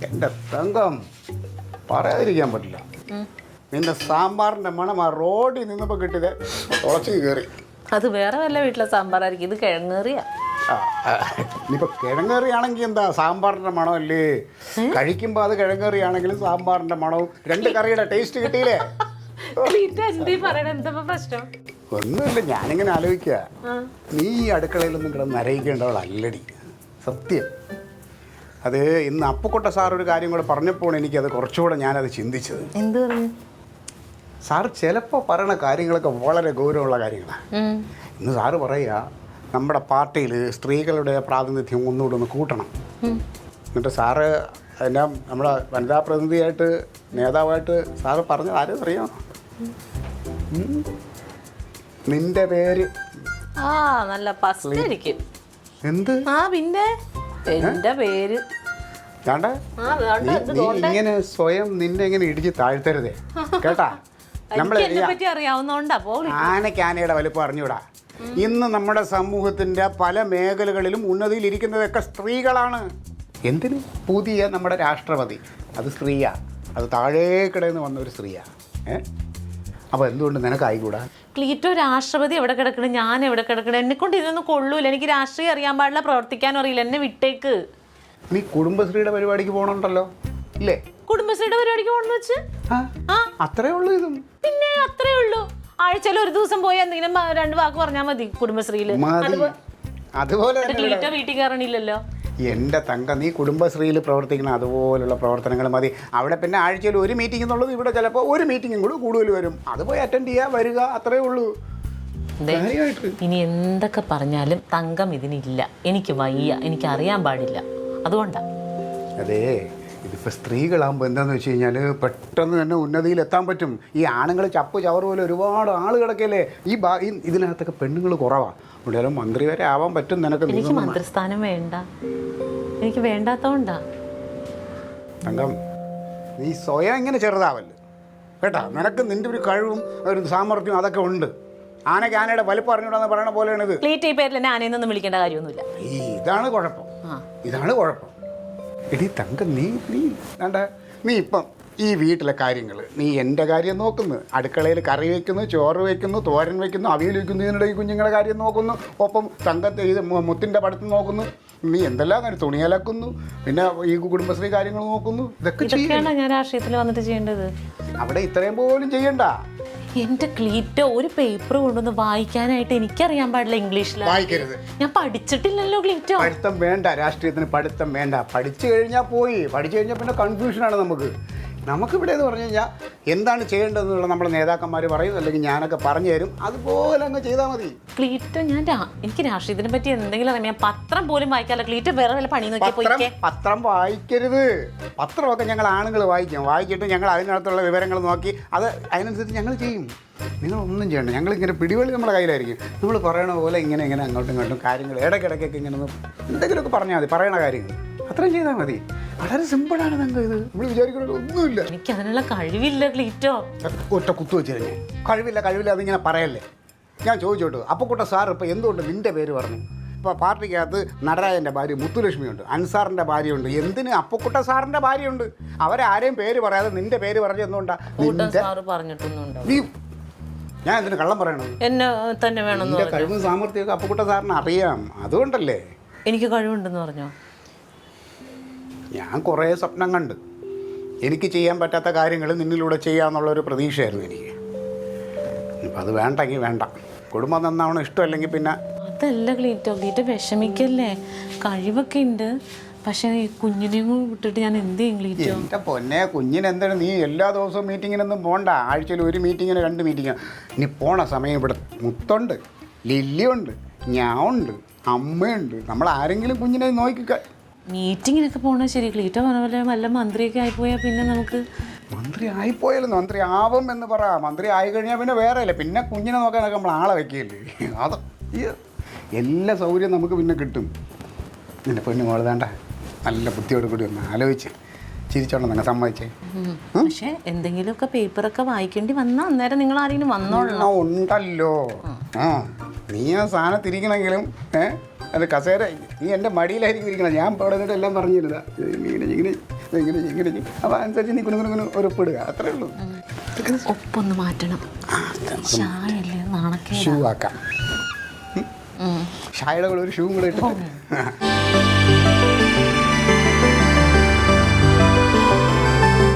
എന്റെ തങ്കം പറയാതിരിക്കാൻ പറ്റില്ല. നിന്റെ സാമ്പാറിന്റെ മണം ആ റോഡിൽ നിന്നപ്പോ കിട്ടിയത് തുളച്ചു കയറി. അത് വേറെ വല്ല വീട്ടിലെ സാമ്പാറായിരിക്കും, ഇത് കിഴങ്ങേറിയ. ഇനിയിപ്പോ കിഴങ്ങേറിയാണെങ്കിൽ എന്താ, സാമ്പാറിന്റെ മണമല്ലേ. കഴിക്കുമ്പോ അത് കിഴങ്ങേറിയാണെങ്കിലും സാമ്പാറിന്റെ മണവും രണ്ട് കറിയുടെ ടേസ്റ്റ് കിട്ടിയില്ലേ. പ്രശ്നം ഒന്നുമില്ല, ഞാനിങ്ങനെ ആലോചിക്കുക, നീ ഈ അടുക്കളയിലൊന്നും കിടന്ന് നരയിക്കേണ്ടവളല്ലടി, സത്യം. അത് ഇന്ന് അപ്പുക്കുട്ട സാർ ഒരു കാര്യം കൂടെ പറഞ്ഞപ്പോൾ എനിക്കത് കുറച്ചുകൂടെ ഞാനത് ചിന്തിച്ചത്. എന്ത് പറഞ്ഞു സാർ? ചിലപ്പോൾ പറയുന്ന കാര്യങ്ങളൊക്കെ വളരെ ഗൗരവമുള്ള കാര്യങ്ങളാണ്. ഇന്ന് സാറ് പറയുക, നമ്മുടെ പാർട്ടിയിൽ സ്ത്രീകളുടെ പ്രാതിനിധ്യം ഒന്നുകൂടെ ഒന്ന് കൂട്ടണം. എന്നിട്ട് സാറ് അതിൻ്റെ നമ്മുടെ വനിതാ പ്രതിനിധിയായിട്ട് നേതാവായിട്ട് സാറ് പറഞ്ഞത് ആരും അറിയാമോ? നിന്റെ പേര് നല്ല ഫസ്റ്റ്. എന്ത്? പിന്നെ എന്റെ പേര് ഇങ്ങനെ സ്വയം നിന്നെ ഇങ്ങനെ ഇടിച്ച് താഴ്ത്തരുതേ കേട്ടാ. നമ്മളെ ആനയ്ക്ക് ആനയുടെ വലുപ്പം അറിഞ്ഞൂടാ. ഇന്ന് നമ്മുടെ സമൂഹത്തിന്റെ പല മേഖലകളിലും ഉന്നതിയിലിരിക്കുന്നതൊക്കെ സ്ത്രീകളാണ്. എന്തിന്? പുതിയ നമ്മുടെ രാഷ്ട്രപതി അത് സ്ത്രീയാ, അത് താഴേക്കിടന്ന് വന്ന ഒരു സ്ത്രീയാ. അപ്പോൾ എന്തുകൊണ്ട് നിനക്കായിക്കൂടാ? ക്ലീറ്റോ, രാഷ്ട്രപതി എവിടെ കിടക്കണം, ഞാൻ എവിടെ കിടക്കണം? എന്നെ കൊണ്ട് ഇതൊന്നും കൊള്ളൂല. എനിക്ക് രാഷ്ട്രീയം അറിയാൻ പാടില്ല, പ്രവർത്തിക്കാനും അറിയില്ല. എന്നെ വിട്ടേക്ക്. നീ കുടുംബശ്രീയുടെ പരിപാടിക്ക് പോകണുണ്ടല്ലോ ഇല്ലേ? കുടുംബശ്രീയുടെ പരിപാടിക്ക് പോകണമെന്ന് വെച്ച് അത്രേ ഉള്ളൂ. ഇതും പിന്നെ അത്രേ ഉള്ളൂ. ആഴ്ചയിൽ ഒരു ദിവസം പോയി എന്തെങ്കിലും 2 വാക്ക് പറഞ്ഞാൽ മതി കുടുംബശ്രീയിൽ. അതുപോലെ ക്ലീറ്റോ വീട്ടിൽ കയറണില്ലല്ലോ. എൻ്റെ തങ്ക, നീ കുടുംബശ്രീയിൽ പ്രവർത്തിക്കണം, അതുപോലുള്ള പ്രവർത്തനങ്ങൾ മതി. അവിടെ പിന്നെ ആഴ്ചയിൽ ഒരു മീറ്റിംഗ് എന്നുള്ളത് ഇവിടെ ചിലപ്പോൾ ഒരു മീറ്റിംഗും കൂടെ കൂടുതൽ വരും. അത് പോയി അറ്റൻഡ് ചെയ്യുക, വരിക, അത്രേ ഉള്ളൂ. ഇനി എന്തൊക്കെ പറഞ്ഞാലും തങ്കം ഇതിനില്ല. എനിക്ക് വയ്യ, എനിക്ക് അറിയാൻ പാടില്ല, അതുകൊണ്ടാ. അതേ, ഇതിപ്പോൾ സ്ത്രീകളാകുമ്പോൾ എന്താണെന്ന് വെച്ച് കഴിഞ്ഞാൽ പെട്ടെന്ന് തന്നെ ഉന്നതിയിൽ എത്താൻ പറ്റും. ഈ ആണുങ്ങൾ ചപ്പ് ചവറ് പോലെ ഒരുപാട് ആൾ കിടക്കല്ലേ. ഇതിനകത്തൊക്കെ പെണ്ണുങ്ങൾ കുറവാണ്. ഇവിടെ മന്ത്രി വരെ ആവാൻ പറ്റും നിനക്ക്. എനിക്ക് മന്ത്രിസ്ഥാനം വേണ്ട, എനിക്ക് വേണ്ടാത്തോണ്ടാ. തങ്കം, നീ സ്വയം ഇങ്ങനെ ചെറുതാവല്ലേ കേട്ടാ. നിനക്ക് നിന്റെ ഒരു കഴിവും ഒരു സാമർഥ്യം അതൊക്കെ ഉണ്ട്. ആനയ്ക്ക് ആനയുടെ വലുപ്പം അറിഞ്ഞൂടാന്ന് പറയണ പോലെയാണ് ഇത്. ഈ പേരിൽ എന്നെ ആനയൊന്നും വിളിക്കേണ്ട കാര്യമൊന്നുമില്ല. ഇതാണ് കുഴപ്പം, ഇതാണ് കുഴപ്പം. എടി തങ്ക, നീ ഇപ്പം ഈ വീട്ടിലെ കാര്യങ്ങൾ നീ എൻ്റെ കാര്യം നോക്കുന്നു, അടുക്കളയിൽ കറി വയ്ക്കുന്നു, ചോറ് വയ്ക്കുന്നു, തോരൻ വയ്ക്കുന്നു, അവിയൽ വയ്ക്കുന്നു, ഇതിനിടെ ഈ കുഞ്ഞുങ്ങളുടെ കാര്യം നോക്കുന്നു, ഒപ്പം തങ്കത്തെ ഇത് മുത്തിൻ്റെ പഠിത്തം നോക്കുന്നു, നീ എന്തെല്ലാം കാര്യം തുണി അലക്കുന്നു, പിന്നെ ഈ കുടുംബശ്രീ കാര്യങ്ങൾ നോക്കുന്നു. ഇതൊക്കെയാണ് ഞാൻ രാഷ്ട്രീയത്തിൽ വന്നിട്ട് ചെയ്യേണ്ടത്. അവിടെ ഇത്രയും പോലും ചെയ്യണ്ട. എന്റെ ക്ലീറ്റോ, ഒരു പേപ്പർ കൊണ്ടൊന്ന് വായിക്കാനായിട്ട് എനിക്കറിയാൻ പാടില്ല ഇംഗ്ലീഷിൽ. വായിക്കരുത്. ഞാൻ പഠിച്ചിട്ടില്ലല്ലോ ക്ലീറ്റോ. പഠിത്തം വേണ്ട, രാഷ്ട്രീയത്തിന് പഠിത്തം വേണ്ട. പഠിച്ചു കഴിഞ്ഞാൽ പഠിച്ചു കഴിഞ്ഞാൽ പിന്നെ കൺഫ്യൂഷനാണ് നമുക്കിവിടെ എന്ന് പറഞ്ഞു കഴിഞ്ഞാൽ എന്താണ് ചെയ്യേണ്ടതെന്നുള്ള നമ്മുടെ നേതാക്കന്മാർ പറയും, അല്ലെങ്കിൽ ഞാനൊക്കെ പറഞ്ഞു തരും. അതുപോലെ അങ്ങ് ചെയ്താൽ മതി. ക്ലീറ്റോ, എനിക്ക് രാഷ്ട്രീയത്തിനെ പറ്റി എന്തെങ്കിലും അറിയാം. പത്രം പോലും വായിക്കാമല്ലോ ക്ലീറ്റോ. വേറെ വല്ല പണി നോക്കിയാൽ പത്രം വായിക്കരുത്. പത്രമൊക്കെ ഞങ്ങൾ ആണുങ്ങൾ വായിച്ചിട്ട് ഞങ്ങൾ അതിനകത്തുള്ള വിവരങ്ങൾ നോക്കി അത് അതിനനുസരിച്ച് ഞങ്ങൾ ചെയ്യും. നിങ്ങളൊന്നും ചെയ്യണ്ട. ഞങ്ങളിങ്ങനെ പിടിവള്ളി നമ്മുടെ കയ്യിലായിരിക്കും. നമ്മൾ പറയണ പോലെ ഇങ്ങനെ അങ്ങോട്ടും ഇങ്ങോട്ടും കാര്യങ്ങൾ ഇടയ്ക്കിടയ്ക്കൊക്കെ ഇങ്ങനെ എന്തെങ്കിലുമൊക്കെ പറഞ്ഞാൽ മതി. പറയണ കാര്യങ്ങൾ അത്രയും ചെയ്താൽ മതി. വളരെ സിമ്പിളാണ് നിങ്ങൾക്ക്. ഇത് നമ്മൾ വിചാരിക്കുന്നത് ഒന്നുമില്ല. എനിക്ക് അതിനുള്ള കഴിവില്ല ക്ലീറ്റോ. ഒറ്റ കുത്തു വെച്ചിരുന്നു. കഴിവില്ല അതിങ്ങനെ പറയല്ലേ. ഞാൻ ചോദിച്ചോട്ടു, അപ്പുക്കുട്ട സാർ ഇപ്പോൾ എന്തുകൊണ്ട് നിൻ്റെ പേര് പറഞ്ഞു? ഇപ്പോൾ പാർട്ടിക്കകത്ത് നടരാജൻ്റെ ഭാര്യ മുത്തുലക്ഷ്മിയുണ്ട്, അൻസാറിൻ്റെ ഭാര്യയുണ്ട്, എന്തിന് അപ്പുക്കുട്ട സാറിൻ്റെ ഭാര്യയുണ്ട്. അവരാരെയും പേര് പറയാതെ നിൻ്റെ പേര് പറഞ്ഞു എന്തുകൊണ്ടാണ്? നീ ഞാൻ എന്തിനു കള്ളം പറയണത്? എന്നെ തന്നെ വേണം. എൻ്റെ കഴിവും സാമർത്ഥ്യമൊക്കെ അപ്പുക്കുട്ട സാറിന് അറിയാം, അതുകൊണ്ടല്ലേ. എനിക്ക് കഴിവുണ്ടെന്ന് പറഞ്ഞോ? ഞാൻ കുറേ സ്വപ്നം കണ്ട് എനിക്ക് ചെയ്യാൻ പറ്റാത്ത കാര്യങ്ങൾ നിന്നിലൂടെ ചെയ്യാമെന്നുള്ളൊരു പ്രതീക്ഷയായിരുന്നു എനിക്ക്. ഇപ്പം അത് വേണ്ടെങ്കിൽ വേണ്ട. കുടുംബം നന്നാവണം, ഇഷ്ടമല്ലെങ്കിൽ പിന്നെ. അതല്ല ക്ലീറ്റോ വിഷമിക്കല്ലേ. കഴിവൊക്കെ ഉണ്ട്, പക്ഷേ ഈ കുഞ്ഞിനെയും വിട്ടിട്ട് ഞാൻ എന്ത് ചെയ്യും ക്ലീറ്റോ? എൻ്റെ പൊന്നെ, കുഞ്ഞിനെന്താണ്? നീ എല്ലാ ദിവസവും മീറ്റിങ്ങിനൊന്നും പോകണ്ട. ആഴ്ചയിൽ ഒരു മീറ്റിങ്ങിന് 2 മീറ്റിങ്ങിന് ഇനി പോണ സമയം ഇവിടെ മുത്തുണ്ട്, ലില്ലിയുണ്ട്, ഞാനുണ്ട്, അമ്മയുണ്ട്. നമ്മൾ ആരെങ്കിലും കുഞ്ഞിനെ നോക്കിക്ക. മീറ്റിങ്ങിനൊക്കെ പോകണത് ശരി. ക്ലീറ്റോ പറഞ്ഞ പോലെ വല്ല മന്ത്രിയൊക്കെ ആയിപ്പോയാൽ പിന്നെ നമുക്ക്. മന്ത്രി ആയിപ്പോയാലും മന്ത്രി ആവും എന്ന് പറ. മന്ത്രി ആയി കഴിഞ്ഞാൽ പിന്നെ വേറെ അല്ലേ, പിന്നെ കുഞ്ഞിനെ നോക്കാനൊക്കെ നമ്മൾ ആളെ വയ്ക്കുകയല്ലേ. അത് എല്ലാ സൗകര്യം നമുക്ക് പിന്നെ കിട്ടും. നിന്റെ പൊന്നു മോള് വേണ്ട, നല്ല ബുദ്ധിയോട് കൂടി ഒന്ന് ആലോചിച്ച് ചിരിച്ചോണ്ട് നിങ്ങൾ സമ്മതിച്ചേ. പക്ഷേ എന്തെങ്കിലുമൊക്കെ പേപ്പറൊക്കെ വായിക്കേണ്ടി വന്നാൽ അന്നേരം നിങ്ങൾ ആരെങ്കിലും വന്നോളണം. ഉണ്ടല്ലോ. നീ ആ സ്ഥാനത്തിരിക്കണമെങ്കിലും അത് കസേര നീ എൻ്റെ മടിയിലായിരിക്കും ഇരിക്കണം. ഞാൻ അവിടെ നിന്നിട്ട് എല്ലാം പറഞ്ഞിരുന്നതാ. ഇങ്ങനെ അപ്പോൾ അനുസരിച്ച് നീ കുനുകുനു ഉറപ്പിടുക, അത്രേ ഉള്ളൂ. ഒപ്പൊന്ന് മാറ്റണം. ഷൂ ആക്കാം. ഷായുടെ കൂടെ ഒരു ഷൂവും കൂടെ ഇട്ട്